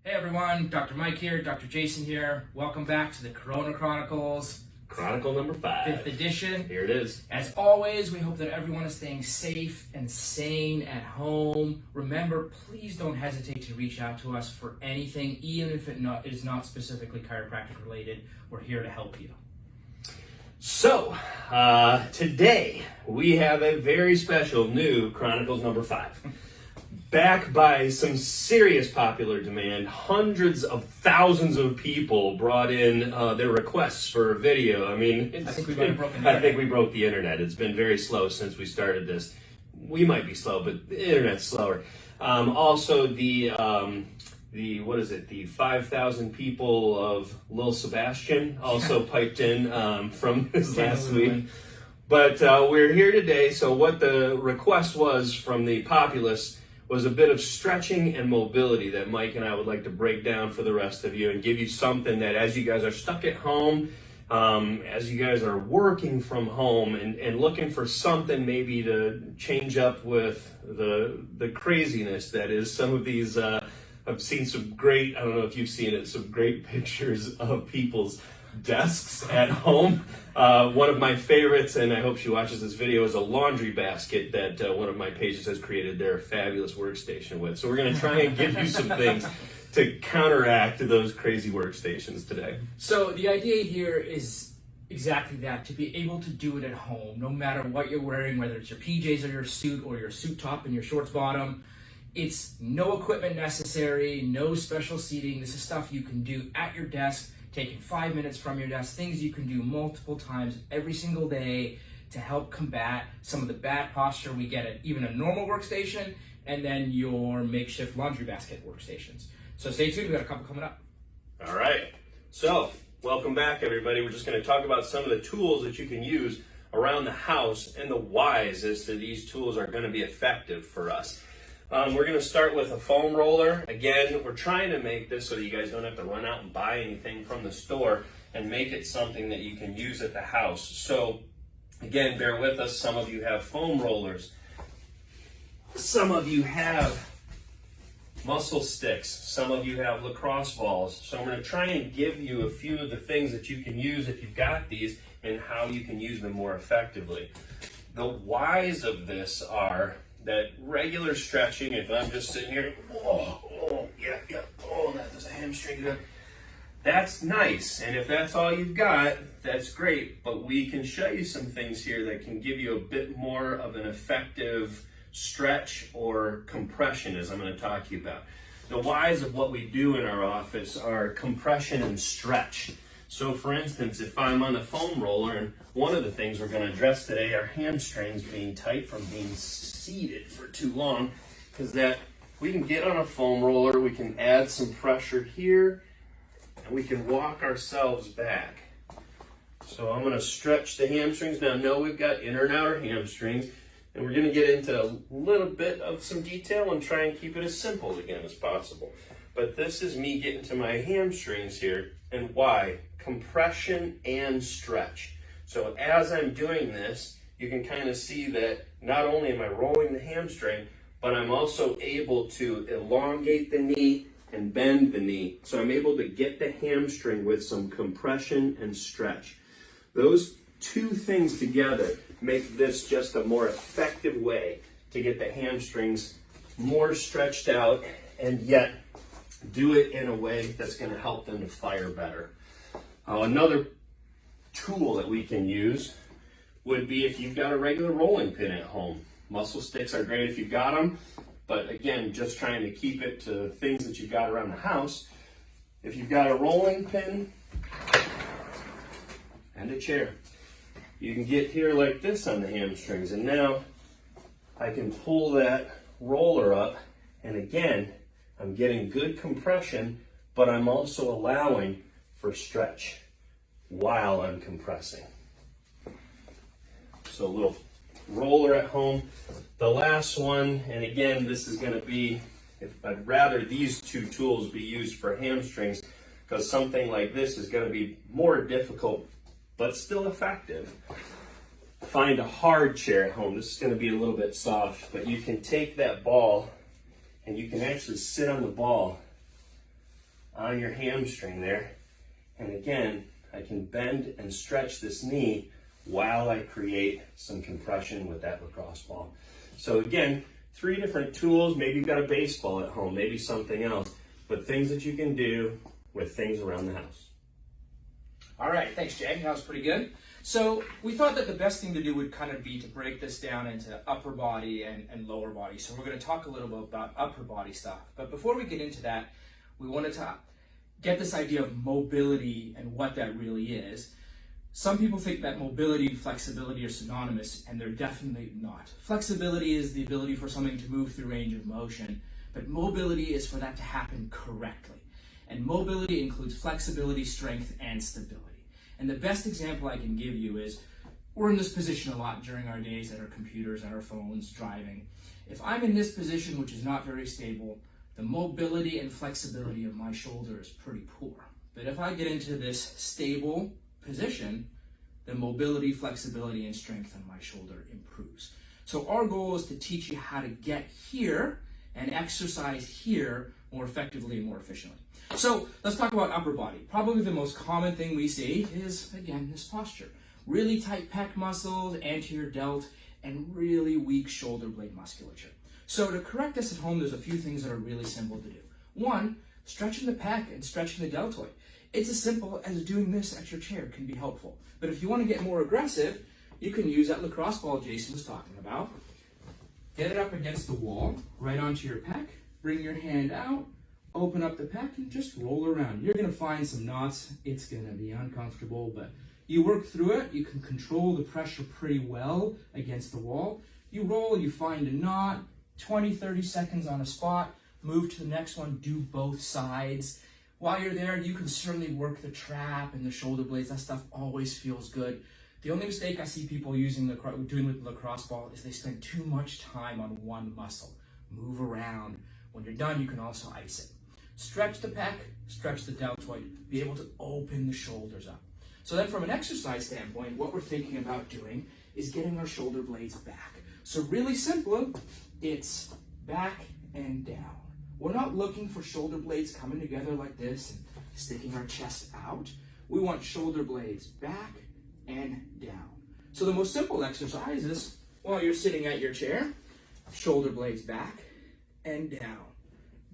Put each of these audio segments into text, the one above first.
Hey everyone, Dr. Mike here, Dr. Jason here. Welcome back to the Chronicles. Chronicle number 5. 5th edition. Here it is. As always, we hope that everyone is staying safe and sane at home. Remember, please don't hesitate to reach out to us for anything, even if it is not specifically chiropractic related. We're here to help you. So, today we have a very special new Chronicles number 5. Backed by some serious popular demand, hundreds of thousands of people brought in their requests for a video. I mean, I think we broke the internet. It's been very slow since we started this. We might be slow, but the internet's slower. Also, the 5,000 people of Lil Sebastian also piped in from this last week. But we're here today. So what the request was from the populace was a bit of stretching and mobility that Mike and I would like to break down for the rest of you and give you something that as you guys are stuck at home, as you guys are working from home and looking for something maybe to change up with the craziness that is some of these, I've seen some great, I don't know if you've seen it, some great pictures of people's desks at home. One of my favorites, and I hope she watches this video, is a laundry basket that one of my pages has created their fabulous workstation with. So we're going to try and give you some things to counteract those crazy workstations today. So the idea here is exactly that, to be able to do it at home, no matter what you're wearing, whether it's your PJs or your suit top and your shorts bottom. It's no equipment necessary, no special seating. This is stuff you can do at your desk, taking 5 minutes from your desk, things you can do multiple times every single day to help combat some of the bad posture we get at even a normal workstation and then your makeshift laundry basket workstations. So stay tuned, we've got a couple coming up. All right, so welcome back everybody. We're just going to talk about some of the tools that you can use around the house and the whys as to these tools are going to be effective for us. We're going to start with a foam roller. Again, we're trying to make this so that you guys don't have to run out and buy anything from the store and make it something that you can use at the house. So, again, bear with us. Some of you have foam rollers. Some of you have muscle sticks. Some of you have lacrosse balls. So I'm going to try and give you a few of the things that you can use if you've got these and how you can use them more effectively. The whys of this are that regular stretching, if I'm just sitting here, that does a hamstring good. That's nice, and if that's all you've got, that's great, but we can show you some things here that can give you a bit more of an effective stretch or compression, as I'm going to talk to you about. The whys of what we do in our office are compression and stretch. So for instance, if I'm on a foam roller, and one of the things we're going to address today are hamstrings being tight from being seated for too long, is that we can get on a foam roller, we can add some pressure here, and we can walk ourselves back. So I'm going to stretch the hamstrings. Now, know we've got inner and outer hamstrings, and we're going to get into a little bit of some detail and try and keep it as simple again as possible. But this is me getting to my hamstrings here, and why? Compression and stretch. So as I'm doing this, you can kind of see that not only am I rolling the hamstring, but I'm also able to elongate the knee and bend the knee. So I'm able to get the hamstring with some compression and stretch. Those two things together make this just a more effective way to get the hamstrings more stretched out and yet do it in a way that's going to help them to fire better. Another tool that we can use would be if you've got a regular rolling pin at home. Muscle sticks are great if you've got them, but again, just trying to keep it to things that you've got around the house. If you've got a rolling pin and a chair, you can get here like this on the hamstrings, and now I can pull that roller up, and again, I'm getting good compression, but I'm also allowing for stretch while I'm compressing. So a little roller at home. The last one, and again, this is going to be, I'd rather these two tools be used for hamstrings, because something like this is going to be more difficult, but still effective. Find a hard chair at home. This is going to be a little bit soft, but you can take that ball and you can actually sit on the ball on your hamstring there. And again, I can bend and stretch this knee while I create some compression with that lacrosse ball. So again, 3 different tools. Maybe you've got a baseball at home, maybe something else, but things that you can do with things around the house. All right, thanks, Jay. That was pretty good. So we thought that the best thing to do would kind of be to break this down into upper body and lower body. So we're going to talk a little bit about upper body stuff. But before we get into that, we wanted to get this idea of mobility and what that really is. Some people think that mobility and flexibility are synonymous, and they're definitely not. Flexibility is the ability for something to move through range of motion, but mobility is for that to happen correctly. And mobility includes flexibility, strength, and stability. And the best example I can give you is we're in this position a lot during our days at our computers, at our phones, driving. If I'm in this position, which is not very stable, the mobility and flexibility of my shoulder is pretty poor. But if I get into this stable position, the mobility, flexibility, and strength on my shoulder improves. So our goal is to teach you how to get here and exercise here more effectively and more efficiently. So let's talk about upper body. Probably the most common thing we see is, again, this posture. Really tight pec muscles, anterior delt, and really weak shoulder blade musculature. So to correct this at home, there's a few things that are really simple to do. One, stretching the pec and stretching the deltoid. It's as simple as doing this at your chair can be helpful. But if you want to get more aggressive, you can use that lacrosse ball Jason was talking about. Get it up against the wall, right onto your pec, bring your hand out, open up the pec, and just roll around. You're going to find some knots. It's going to be uncomfortable, but you work through it. You can control the pressure pretty well against the wall. You roll, you find a knot, 20, 30 seconds on a spot, move to the next one, do both sides. While you're there, you can certainly work the trap and the shoulder blades. That stuff always feels good. The only mistake I see people doing with the lacrosse ball is they spend too much time on one muscle. Move around. When you're done, you can also ice it. Stretch the pec, stretch the deltoid, be able to open the shoulders up. So then from an exercise standpoint, what we're thinking about doing is getting our shoulder blades back. So really simple, it's back and down. We're not looking for shoulder blades coming together like this and sticking our chest out. We want shoulder blades back and down. So the most simple exercise is while you're sitting at your chair, shoulder blades back and down,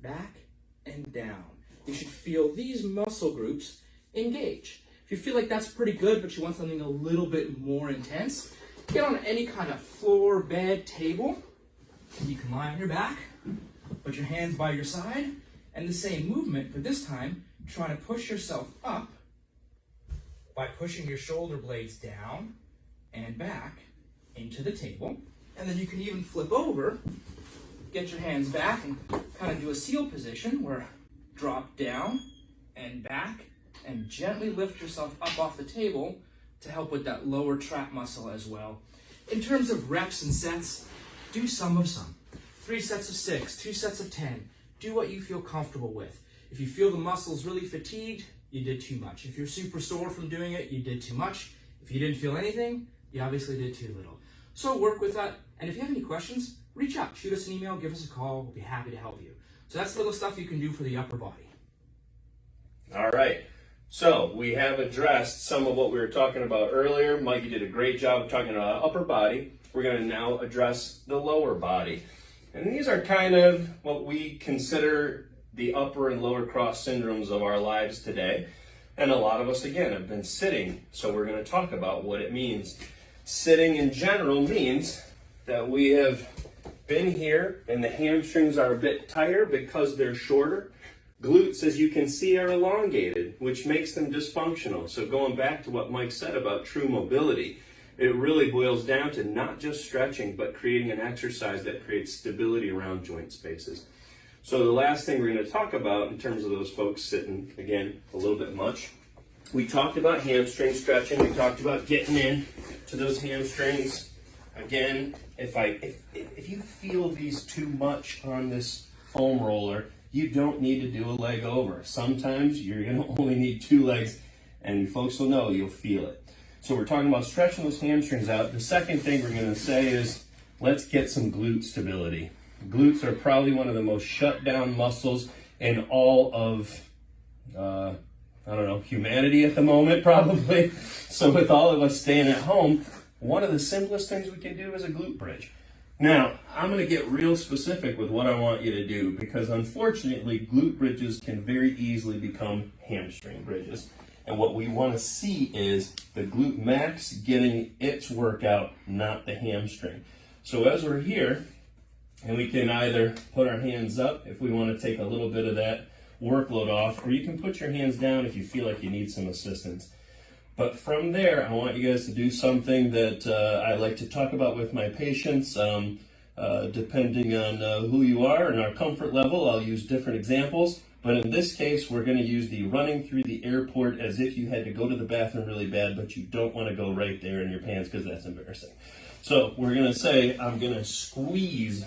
back and down. You should feel these muscle groups engage. If you feel like that's pretty good, but you want something a little bit more intense, get on any kind of floor, bed, table. You can lie on your back, put your hands by your side, and the same movement, but this time, trying to push yourself up by pushing your shoulder blades down and back into the table. And then you can even flip over, get your hands back, and kind of do a seal position where drop down and back, and gently lift yourself up off the table to help with that lower trap muscle as well. In terms of reps and sets, do some of some. 3 sets of 6, 2 sets of 10. Do what you feel comfortable with. If you feel the muscles really fatigued, you did too much. If you're super sore from doing it, you did too much. If you didn't feel anything, you obviously did too little. So work with that. And if you have any questions, reach out, shoot us an email, give us a call. We'll be happy to help you. So that's little stuff you can do for the upper body. All right. So we have addressed some of what we were talking about earlier. Mikey did a great job of talking about upper body. We're going to now address the lower body. And these are kind of what we consider the upper and lower cross syndromes of our lives today. And a lot of us, again, have been sitting. So we're going to talk about what it means. Sitting in general means that we have been here and the hamstrings are a bit tighter because they're shorter. Glutes, as you can see, are elongated, which makes them dysfunctional. So going back to what Mike said about true mobility, it really boils down to not just stretching, but creating an exercise that creates stability around joint spaces. So the last thing we're going to talk about in terms of those folks sitting, again, a little bit much, we talked about hamstring stretching. We talked about getting in to those hamstrings. Again, if you feel these too much on this foam roller, you don't need to do a leg over. Sometimes you're going to only need 2 legs, and folks will know, you'll feel it. So we're talking about stretching those hamstrings out. The second thing we're going to say is, let's get some glute stability. Glutes are probably one of the most shut down muscles in all of I don't know, humanity at the moment, probably. So with all of us staying at home, one of the simplest things we can do is a glute bridge. Now, I'm going to get real specific with what I want you to do, because unfortunately, glute bridges can very easily become hamstring bridges. And what we want to see is the glute max getting its workout, not the hamstring. So as we're here, and we can either put our hands up if we want to take a little bit of that workload off, or you can put your hands down if you feel like you need some assistance. But from there, I want you guys to do something that I like to talk about with my patients. Depending on who you are and our comfort level, I'll use different examples. But in this case, we're going to use the running through the airport as if you had to go to the bathroom really bad, but you don't want to go right there in your pants because that's embarrassing. So we're going to say, I'm going to squeeze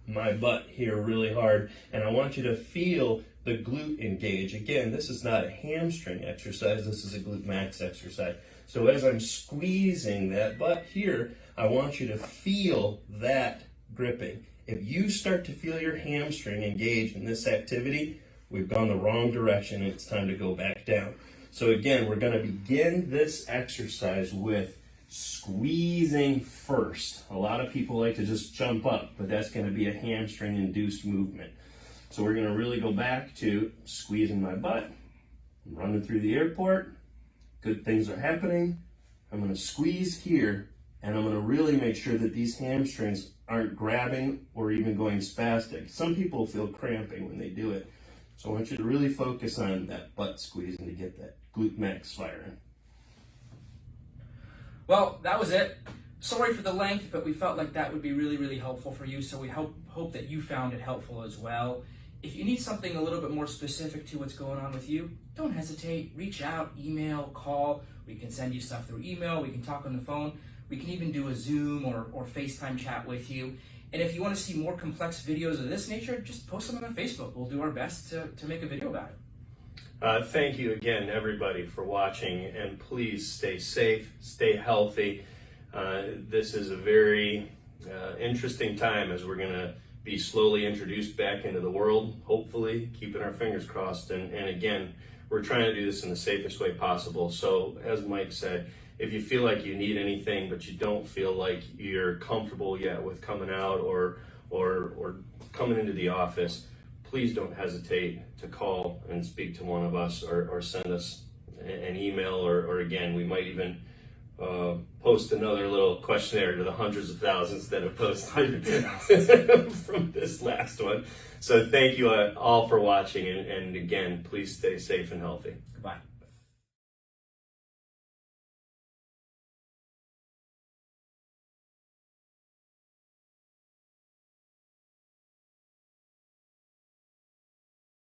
my butt here really hard, and I want you to feel the glute engage. Again, this is not a hamstring exercise, this is a glute max exercise. So as I'm squeezing that butt here, I want you to feel that gripping. If you start to feel your hamstring engage in this activity, we've gone the wrong direction and it's time to go back down. So again, we're going to begin this exercise with squeezing first. A lot of people like to just jump up, but that's going to be a hamstring induced movement. So we're going to really go back to squeezing my butt, I'm running through the airport, good things are happening. I'm going to squeeze here, and I'm going to really make sure that these hamstrings aren't grabbing or even going spastic. Some people feel cramping when they do it. So I want you to really focus on that butt squeezing to get that glute max firing. Well, that was it. Sorry for the length, but we felt like that would be really, really helpful for you, so we hope that you found it helpful as well. If you need something a little bit more specific to what's going on with you, don't hesitate. Reach out, email, call. We can send you stuff through email. We can talk on the phone. We can even do a Zoom or FaceTime chat with you. And if you want to see more complex videos of this nature, just post them on Facebook. We'll do our best to make a video about it. Thank you again, everybody, for watching, and please stay safe, stay healthy. This is a very interesting time as we're going to be slowly introduced back into the world, hopefully, keeping our fingers crossed. And again, we're trying to do this in the safest way possible. So as Mike said, if you feel like you need anything, but you don't feel like you're comfortable yet with coming out or coming into the office, please don't hesitate to call and speak to one of us or send us an email, or again, we might even post another little questionnaire to the hundreds of thousands that have posted from this last one. So thank you all for watching, and again, please stay safe and healthy. Goodbye.